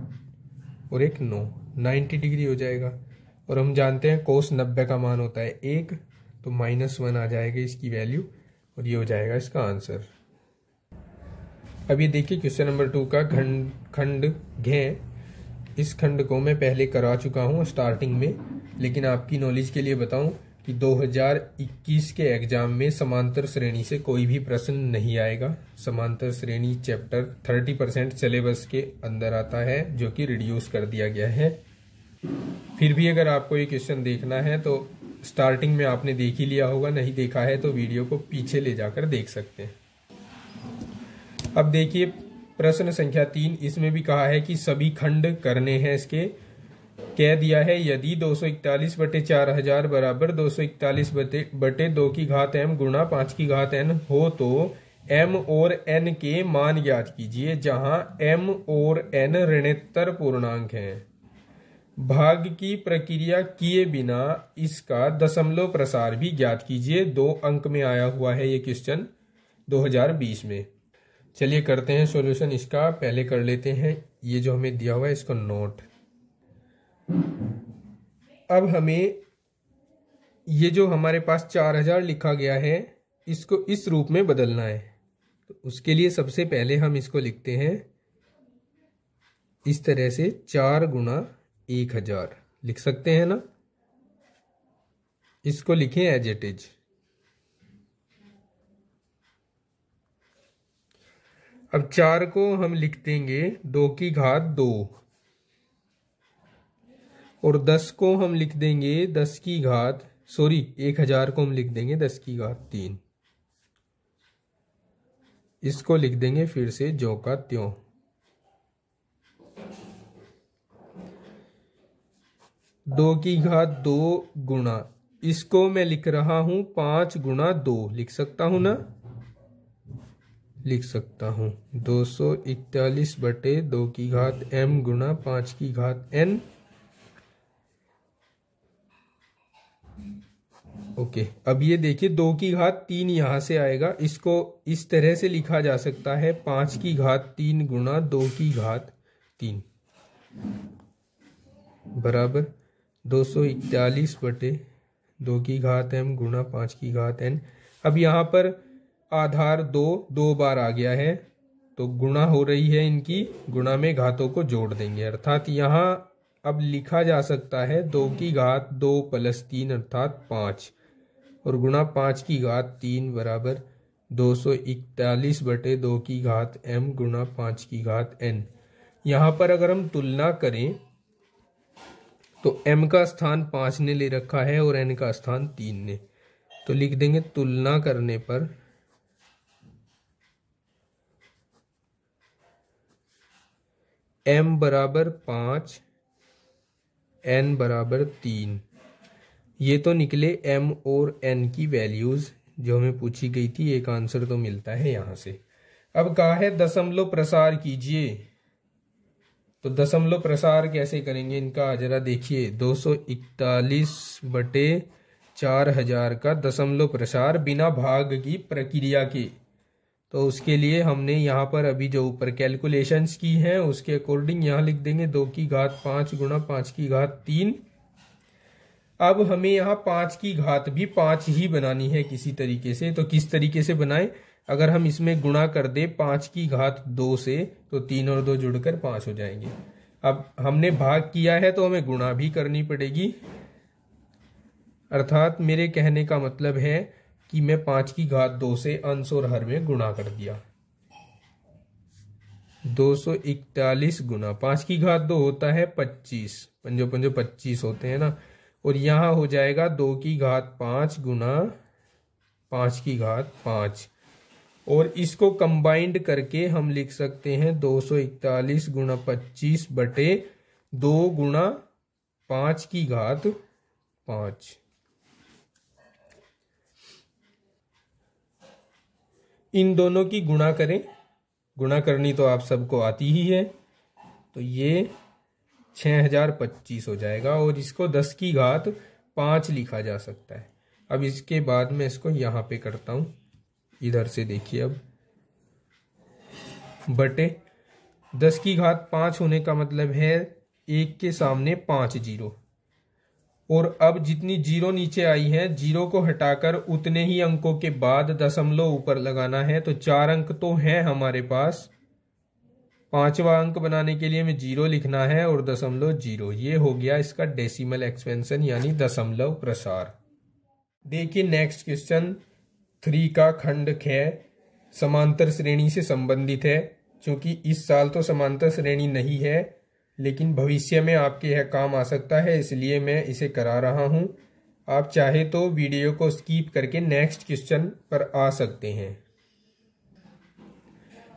और 1 9, 90 डिग्री हो जाएगा। और हम जानते हैं कोस 90 का मान होता है 1, तो -1 आ जाएगा इसकी वैल्यू, और ये हो जाएगा इसका आंसर। अब ये देखिए क्वेश्चन नंबर 2 का खंड घे, इस खंड को मैं पहले करा चुका हूँ स्टार्टिंग में, लेकिन आपकी नॉलेज के लिए बताऊं कि 2021 के एग्जाम में समांतर श्रेणी से कोई भी प्रश्न नहीं आएगा। समांतर श्रेणी चैप्टर 30% सिलेबस के अंदर आता है, जो कि रिड्यूस कर दिया गया है। फिर भी अगर आपको ये क्वेश्चन देखना है तो स्टार्टिंग में आपने देख ही लिया होगा, नहीं देखा है तो वीडियो को पीछे ले जाकर देख सकते हैं। अब देखिए प्रश्न संख्या 3, इसमें भी कहा है कि सभी खंड करने हैं इसके कह दिया है यदि 241 बटे 4000 बराबर 241 बटे 2 की घात m गुणा 5 की घात n हो तो m और n के मान ज्ञात कीजिए, जहां m और n ऋणोत्तर पूर्णांक हैं। भाग की प्रक्रिया किए बिना इसका दशमलव प्रसार भी ज्ञात कीजिए। 2 अंक में आया हुआ है ये क्वेश्चन 2020 में। चलिए करते हैं सॉल्यूशन इसका। पहले कर लेते हैं ये जो हमें दिया हुआ है इसको नोट। अब हमें ये जो हमारे पास 4000 लिखा गया है इसको इस रूप में बदलना है। तो उसके लिए सबसे पहले हम इसको लिखते हैं इस तरह से, 4 गुणा 1000 लिख सकते हैं ना। इसको लिखें एज इट इज। अब 4 को हम लिख देंगे 2 की घात 2 और 10 को हम लिख देंगे 10 की घात 1000 को हम लिख देंगे 10 की घात 3। इसको लिख देंगे फिर से ज्यों का त्यों। दो की घात 2 गुणा, इसको मैं लिख रहा हूं 5 गुणा 2, लिख सकता हूं ना, लिख सकता हूं 241 बटे 2 की घात m गुणा 5 की घात n। ओके, अब ये देखिए 2 की घात 3 यहां से आएगा, इसको इस तरह से लिखा जा सकता है 5 की घात 3 गुणा 2 की घात 3 बराबर 241 बटे 2 की घात m गुणा 5 की घात n। अब यहाँ पर आधार 2 बार आ गया है तो गुणा हो रही है, इनकी गुणा में घातों को जोड़ देंगे, अर्थात यहाँ अब लिखा जा सकता है 2 की घात 2 प्लस 3 अर्थात 5 और गुणा 5 की घात 3 बराबर 241 बटे 2 की घात m गुणा 5 की घात n। यहाँ पर अगर हम तुलना करें तो m का स्थान 5 ने ले रखा है और n का स्थान 3 ने, तो लिख देंगे तुलना करने पर m बराबर 5 n बराबर 3। ये तो निकले m और n की वैल्यूज जो हमें पूछी गई थी। एक आंसर तो मिलता है यहां से। अब कहा है दशमलव प्रसार कीजिए, तो दशमलव प्रसार कैसे करेंगे इनका जरा देखिए। 241 बटे 4000 का दशमलव प्रसार बिना भाग की प्रक्रिया के, तो उसके लिए हमने यहाँ पर अभी जो ऊपर कैलकुलेशंस की हैं उसके अकॉर्डिंग यहाँ लिख देंगे 2 की घात 5 गुणा 5 की घात 3। अब हमें यहाँ 5 की घात भी 5 ही बनानी है किसी तरीके से, तो किस तरीके से बनाएं। अगर हम इसमें गुणा कर दे 5 की घात 2 से तो 3 और 2 जुड़कर 5 हो जाएंगे। अब हमने भाग किया है तो हमें गुणा भी करनी पड़ेगी, अर्थात मेरे कहने का मतलब है कि मैं 5 की घात 2 से अंश और हर में गुणा कर दिया। 241 गुणा 5 की घात 2 होता है 25, पंजो पंजो 25 होते हैं ना, और यहाँ हो जाएगा 2 की घात 5 गुणा 5 की घात 5, और इसको कंबाइंड करके हम लिख सकते हैं 241 गुणा 25 बटे 2 गुणा 5 की घात 5। इन दोनों की गुणा करें, गुणा करनी तो आप सबको आती ही है, तो ये 6025 हो जाएगा और इसको 10 की घात 5 लिखा जा सकता है। अब इसके बाद मैं इसको यहाँ पे करता हूँ, इधर से देखिए, अब बटे 10 की घात 5 होने का मतलब है 1 के सामने 5 जीरो, और अब जितनी जीरो नीचे आई है जीरो को हटाकर उतने ही अंकों के बाद दशमलव ऊपर लगाना है। तो 4 अंक तो हैं हमारे पास, 5वां अंक बनाने के लिए हमें जीरो लिखना है और दशमलव जीरो। ये हो गया इसका डेसिमल एक्सपेंशन यानी दशमलव प्रसार। देखिए नेक्स्ट क्वेश्चन 3 का खंड ख समांतर श्रेणी से संबंधित है। क्योंकि इस साल तो समांतर श्रेणी नहीं है, लेकिन भविष्य में आपके यह काम आ सकता है, इसलिए मैं इसे करा रहा हूं। आप चाहे तो वीडियो को स्किप करके नेक्स्ट क्वेश्चन पर आ सकते हैं।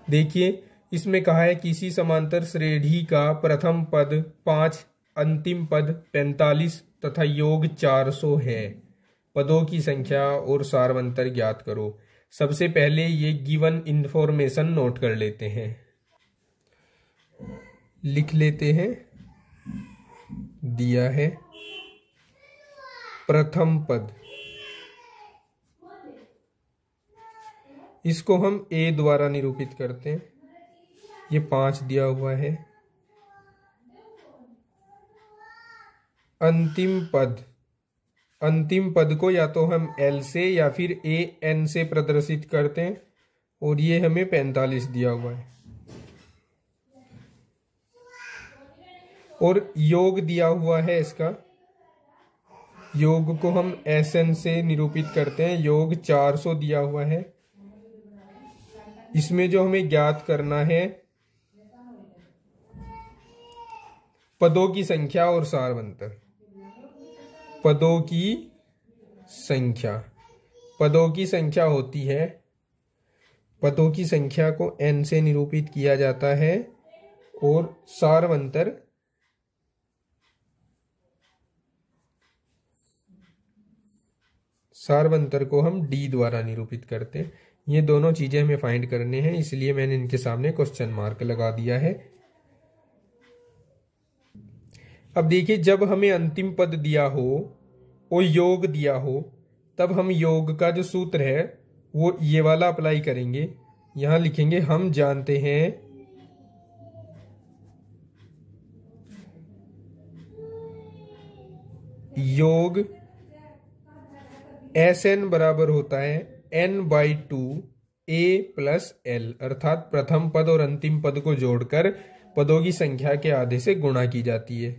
देखिए इसमें कहा है किसी समांतर श्रेणी का प्रथम पद 5 अंतिम पद 45 तथा योग 400 है। पदों की संख्या और सारवंतर ज्ञात करो। सबसे पहले ये गिवन इंफॉर्मेशन नोट कर लेते हैं, लिख लेते हैं। दिया है प्रथम पद, इसको हम a द्वारा निरूपित करते हैं। ये 5 दिया हुआ है। अंतिम पद, अंतिम पद को या तो हम L से या फिर AN से प्रदर्शित करते हैं और ये हमें 45 दिया हुआ है। और योग दिया हुआ है इसका, योग को हम SN से निरूपित करते हैं। योग 400 दिया हुआ है। इसमें जो हमें ज्ञात करना है पदों की संख्या और सारवंतर। पदों की संख्या, पदों की संख्या होती है, पदों की संख्या को n से निरूपित किया जाता है और सारवंतर सारवंतर को हम d द्वारा निरूपित करते हैं। ये दोनों चीजें हमें फाइंड करने हैं, इसलिए मैंने इनके सामने क्वेश्चन मार्क लगा दिया है। अब देखिए, जब हमें अंतिम पद दिया हो और योग दिया हो, तब हम योग का जो सूत्र है वो ये वाला अप्लाई करेंगे। यहां लिखेंगे हम जानते हैं योग SN बराबर होता है n/2 a + l, अर्थात प्रथम पद और अंतिम पद को जोड़कर पदों की संख्या के आधे से गुणा की जाती है।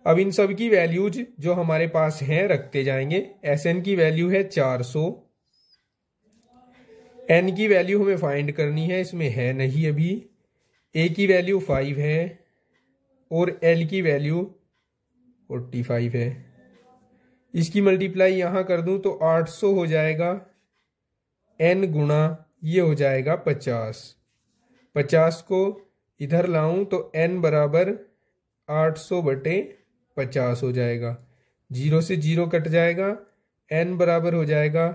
अब इन सब की वैल्यूज जो हमारे पास हैं रखते जाएंगे। SN की वैल्यू है 400, n की वैल्यू हमें फाइंड करनी है, इसमें है नहीं अभी। a की वैल्यू 5 है और l की वैल्यू 45 है। इसकी मल्टीप्लाई यहां कर दूं तो 800 हो जाएगा। n गुणा ये हो जाएगा 50। 50 को इधर लाऊं तो n बराबर 800/50 हो जाएगा। 0 से 0 कट जाएगा। n बराबर हो जाएगा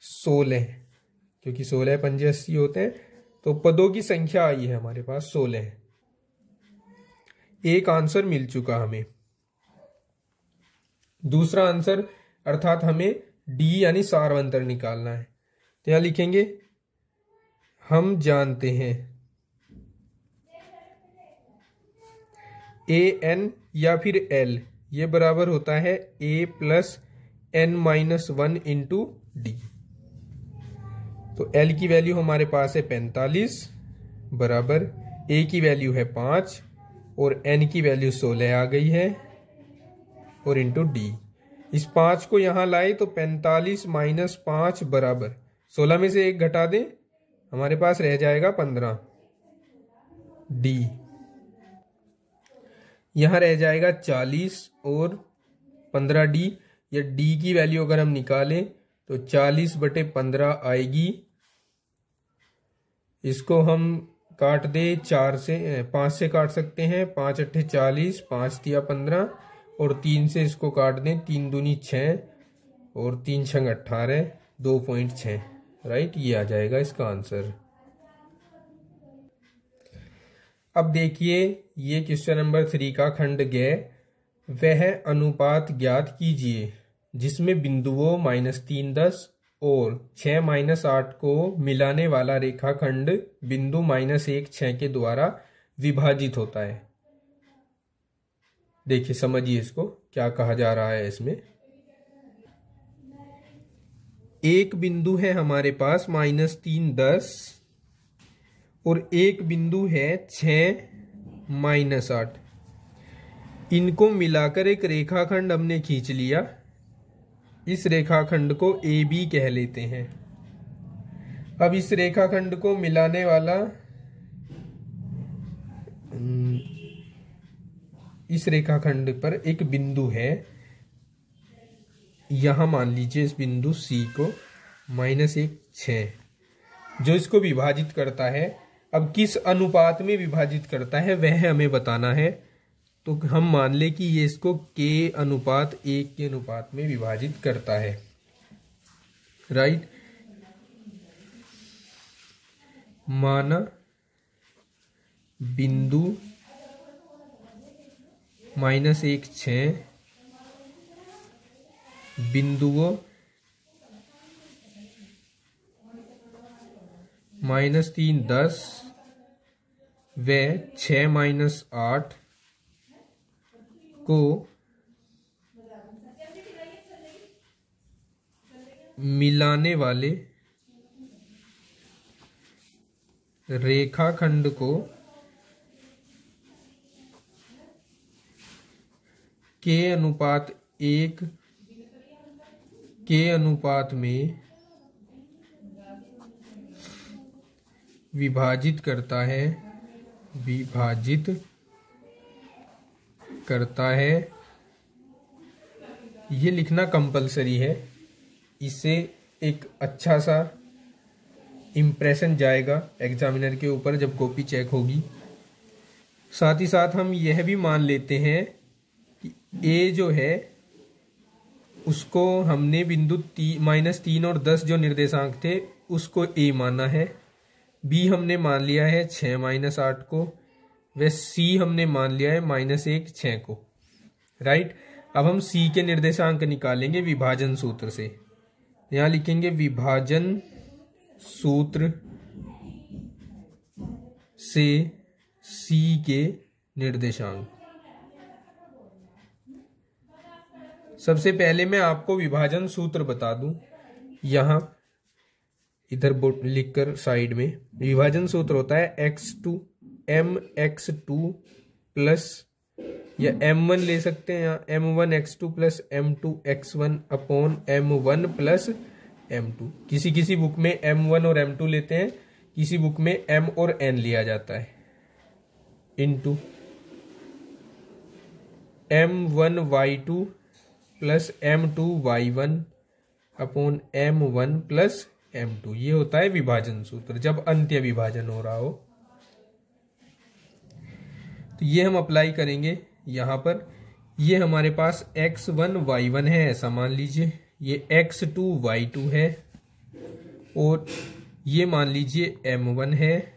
16, क्योंकि 16 पंजे 80 होते हैं। तो पदों की संख्या आई है हमारे पास 16। एक आंसर मिल चुका हमें। दूसरा आंसर अर्थात हमें d यानी सारवंतर निकालना है। तो यहां लिखेंगे हम जानते हैं AN या फिर L, ये बराबर होता है a + n-1 इंटू d। तो L की वैल्यू हमारे पास है 45 बराबर a की वैल्यू है 5 और n की वैल्यू 16 आ गई है और इंटू d। इस 5 को यहां लाए तो 45 - 5 बराबर 16 में से 1 घटा दें, हमारे पास रह जाएगा 15 d। यहां रह जाएगा 40 और 15 d। या d की वैल्यू अगर हम निकालें तो 40/15 आएगी। इसको हम काट दे 5 से काट सकते हैं। 5 × 8 = 40, 5 × 15 और 3 से इसको काट दें। 3 दूनी 6 और 3 × 6 = 18, 2.6। राइट, ये आ जाएगा इसका आंसर। अब देखिए, ये क्वेश्चन नंबर 3 का खंड ग, वह अनुपात ज्ञात कीजिए जिसमें बिंदुओं -3, 10 और 6 - 8 को मिलाने वाला रेखाखंड बिंदु -1, 6 के द्वारा विभाजित होता है। देखिए, समझिए इसको क्या कहा जा रहा है। इसमें एक बिंदु है हमारे पास -3, 10 और एक बिंदु है 6 - 8। इनको मिलाकर एक रेखाखंड हमने खींच लिया। इस रेखाखंड को AB कह लेते हैं। अब इस रेखाखंड को मिलाने वाला इस रेखाखंड पर एक बिंदु है। यहां मान लीजिए इस बिंदु C को -1, 6, जो इसको विभाजित करता है। अब किस अनुपात में विभाजित करता है वह हमें बताना है। तो हम मान ले कि ये इसको k अनुपात 1 के अनुपात में विभाजित करता है, राइट। माना बिंदु -1 6, बिंदुओं -3 10 व 6 -8 को मिलाने वाले रेखाखंड को k अनुपात 1 के अनुपात में विभाजित करता है, ये लिखना कंपलसरी है। इससे एक अच्छा सा इम्प्रेशन जाएगा एग्जामिनर के ऊपर जब कॉपी चेक होगी। साथ ही साथ हम यह भी मान लेते हैं कि ए जो है उसको हमने बिंदु -3 और 10 जो निर्देशांक थे उसको ए माना है, बी हमने मान लिया है 6 -8 को, व सी हमने मान लिया है -1 6 को, राइट। अब हम सी के निर्देशांक निकालेंगे विभाजन सूत्र से। यहाँ लिखेंगे विभाजन सूत्र से सी के निर्देशांक। सबसे पहले मैं आपको विभाजन सूत्र बता दूं, यहां इधर लिखकर साइड में। विभाजन सूत्र होता है x2 mx2 प्लस, या m1 ले सकते हैं, यहाँ m1 x2 plus m2 x1 upon m1 plus m2। किसी बुक में m1 और m2 लेते हैं, किसी बुक में m और n लिया जाता है, into m1 y2 plus m2 y1 upon m1 plus m2। ये होता है विभाजन सूत्र जब अंत्य विभाजन हो रहा हो। तो ये हम अप्लाई करेंगे यहाँ पर। ये हमारे पास x1 y1 है ऐसा मान लीजिए, ये x2 y2 है, और ये मान लीजिए m1 है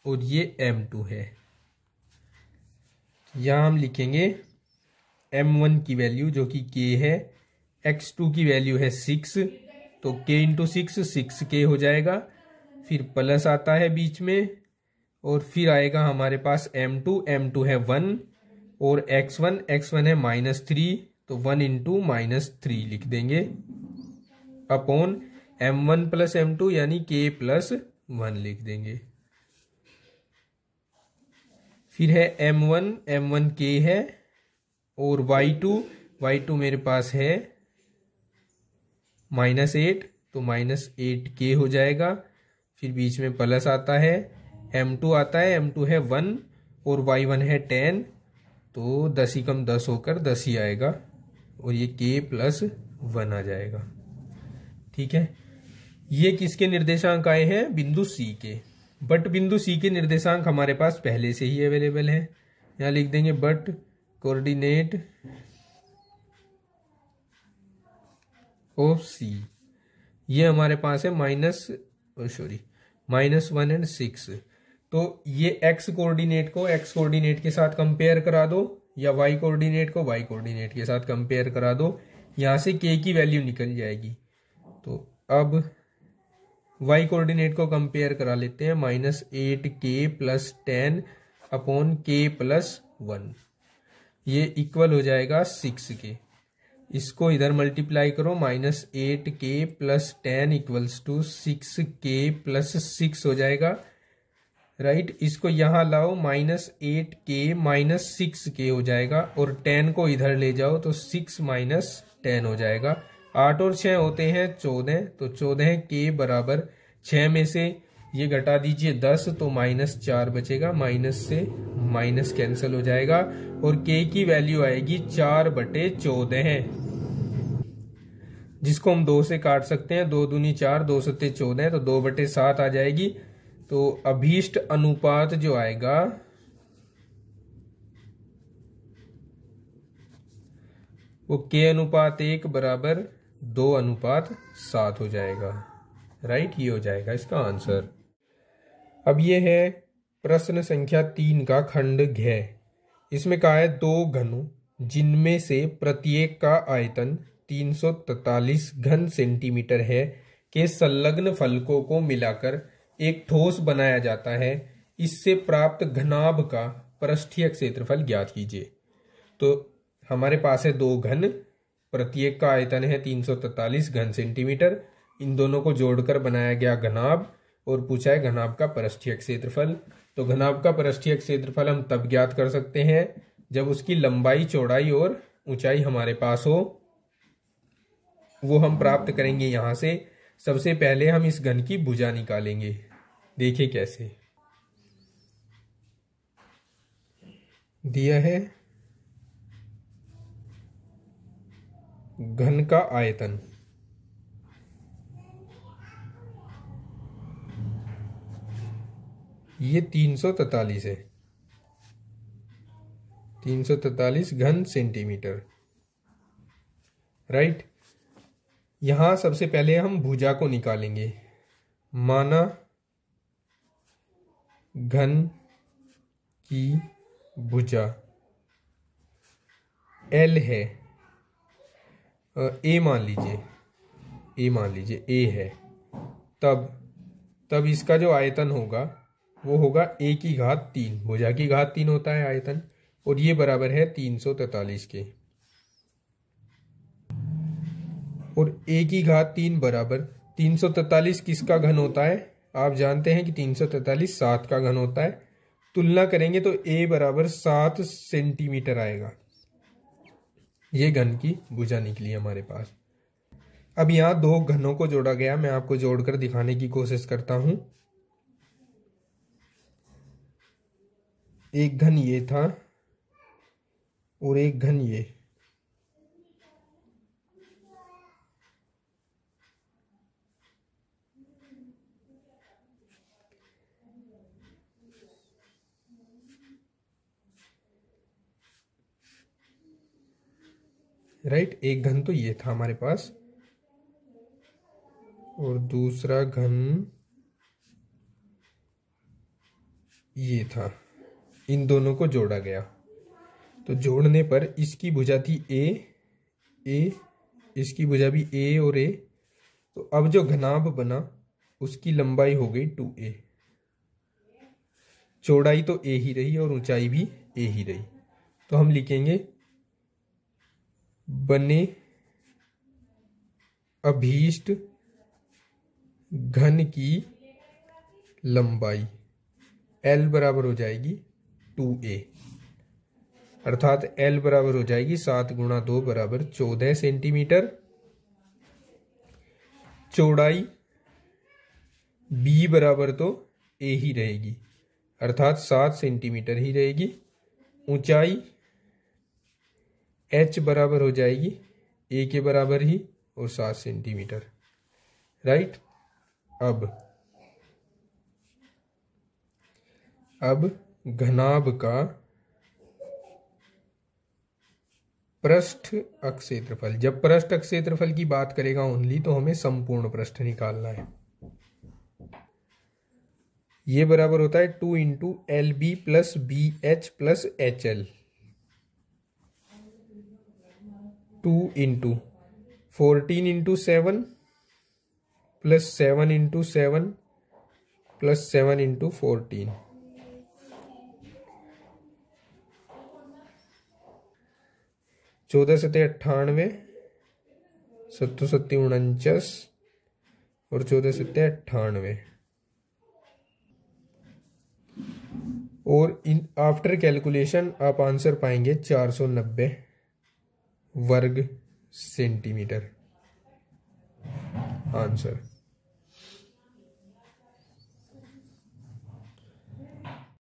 और ये m2 है। यहाँ हम लिखेंगे m1 की वैल्यू जो कि k है, x2 की वैल्यू है 6, तो k इंटू 6 हो जाएगा। फिर प्लस आता है बीच में, और फिर आएगा हमारे पास m2 है 1, और x1 है -3, तो 1 इंटू -3 लिख देंगे, अपॉन m1 प्लस m2 यानी k प्लस 1 लिख देंगे। फिर है m1 k है, और y2 मेरे पास है -8, तो -8 k हो जाएगा। फिर बीच में प्लस आता है, m2 आता है, m2 है 1 और y1 है 10, तो 10 ही कम 10 होकर 10 ही आएगा, और ये k प्लस 1 आ जाएगा। ठीक है, ये किसके निर्देशांक आए हैं? बिंदु C के। बट बिंदु C के निर्देशांक हमारे पास पहले से ही अवेलेबल है। यहाँ लिख देंगे बट कोऑर्डिनेट ऑफ C, ये हमारे पास है -1 और 6। तो ये x कोऑर्डिनेट को x कोऑर्डिनेट के साथ कंपेयर करा दो, या y कोऑर्डिनेट को y कोऑर्डिनेट के साथ कंपेयर करा दो, यहाँ से k की वैल्यू निकल जाएगी। तो अब y कोऑर्डिनेट को कंपेयर करा लेते हैं, -8k plus 10 upon k plus 1, ये इक्वल हो जाएगा 6 के। इसको इधर मल्टीप्लाई करो, -8k plus 10 equals to 6k plus 6 हो जाएगा, राइट। इसको यहाँ लाओ, -8k माइनस 6k हो जाएगा, और 10 को इधर ले जाओ तो 6 माइनस 10 हो जाएगा। 8 और 6 होते हैं 14, तो 14k बराबर 6 में से ये घटा दीजिए 10, तो -4 बचेगा, माइनस से माइनस कैंसिल हो जाएगा, और k की वैल्यू आएगी 4/14, जिसको हम 2 से काट सकते हैं। 2 दूनी 4, 2 सत्ते 14, तो 2/7 आ जाएगी। तो अभीष्ट अनुपात जो आएगा वो k/1 बराबर 2/7 हो जाएगा। राइट, ये हो जाएगा इसका आंसर। अब ये है प्रश्न संख्या 3 का खंड घ। इसमें कहा है दो घनों जिनमें से प्रत्येक का आयतन 343 घन सेंटीमीटर है के संलग्न फलकों को मिलाकर एक ठोस बनाया जाता है, इससे प्राप्त घनाभ का पृष्ठीय क्षेत्रफल ज्ञात कीजिए। तो हमारे पास है दो घन, प्रत्येक का आयतन है 343 घन सेंटीमीटर, इन दोनों को जोड़कर बनाया गया घनाभ और पूछा है घनाभ का पृष्ठीय क्षेत्रफल। तो घनाभ का पृष्ठीय क्षेत्रफल हम तब ज्ञात कर सकते हैं जब उसकी लंबाई, चौड़ाई और ऊंचाई हमारे पास हो। वो हम प्राप्त करेंगे यहां से। सबसे पहले हम इस घन की भुजा निकालेंगे। देखिए कैसे दिया है। घन का आयतन ये 343 है, 343 घन सेंटीमीटर। राइट, यहां सबसे पहले हम भुजा को निकालेंगे। माना घन की भुजा L है, ए मान लीजिए, ए है, तब इसका जो आयतन होगा वो होगा a⁻3। भुजा की घात 3 होता है आयतन, और ये बराबर है 343 के। और a⁻3 बराबर 343 किसका घन होता है? आप जानते हैं कि 343 7 का घन होता है। तुलना करेंगे तो a बराबर 7 सेंटीमीटर आएगा। ये घन की भुजा निकली हमारे पास। अब यहाँ दो घनों को जोड़ा गया, मैं आपको जोड़कर दिखाने की कोशिश करता हूं। एक घन ये था और एक घन ये। राइट, एक घन तो ये था हमारे पास और दूसरा घन ये था। इन दोनों को जोड़ा गया, तो जोड़ने पर इसकी भुजा थी ए, इसकी भुजा भी ए और ए। तो अब जो घनाभ बना उसकी लंबाई हो गई 2a, चौड़ाई तो a ही रही और ऊंचाई भी a ही रही। तो हम लिखेंगे बने अभीष्ट घन की लंबाई L बराबर हो जाएगी 2a, अर्थात L बराबर हो जाएगी 7 × 2 बराबर 14 सेंटीमीटर। चौड़ाई b बराबर तो a ही रहेगी, अर्थात 7 सेंटीमीटर ही रहेगी। ऊंचाई h बराबर हो जाएगी a के बराबर ही और 7 सेंटीमीटर। राइट, अब घनाभ का पृष्ठ क्षेत्रफल, जब पृष्ठ क्षेत्रफल की बात करेगा ओनली, तो हमें संपूर्ण पृष्ठ निकालना है। ये बराबर होता है 2 × LB + BH + HL, 2 × 14 × 7 + 7 × 7 + 7 × 14, 14 × 7 = 98, 7 × 7 = 49 और 14 × 7 = 98। और इन आफ्टर कैलकुलेशन आप आंसर पाएंगे 490 वर्ग सेंटीमीटर आंसर।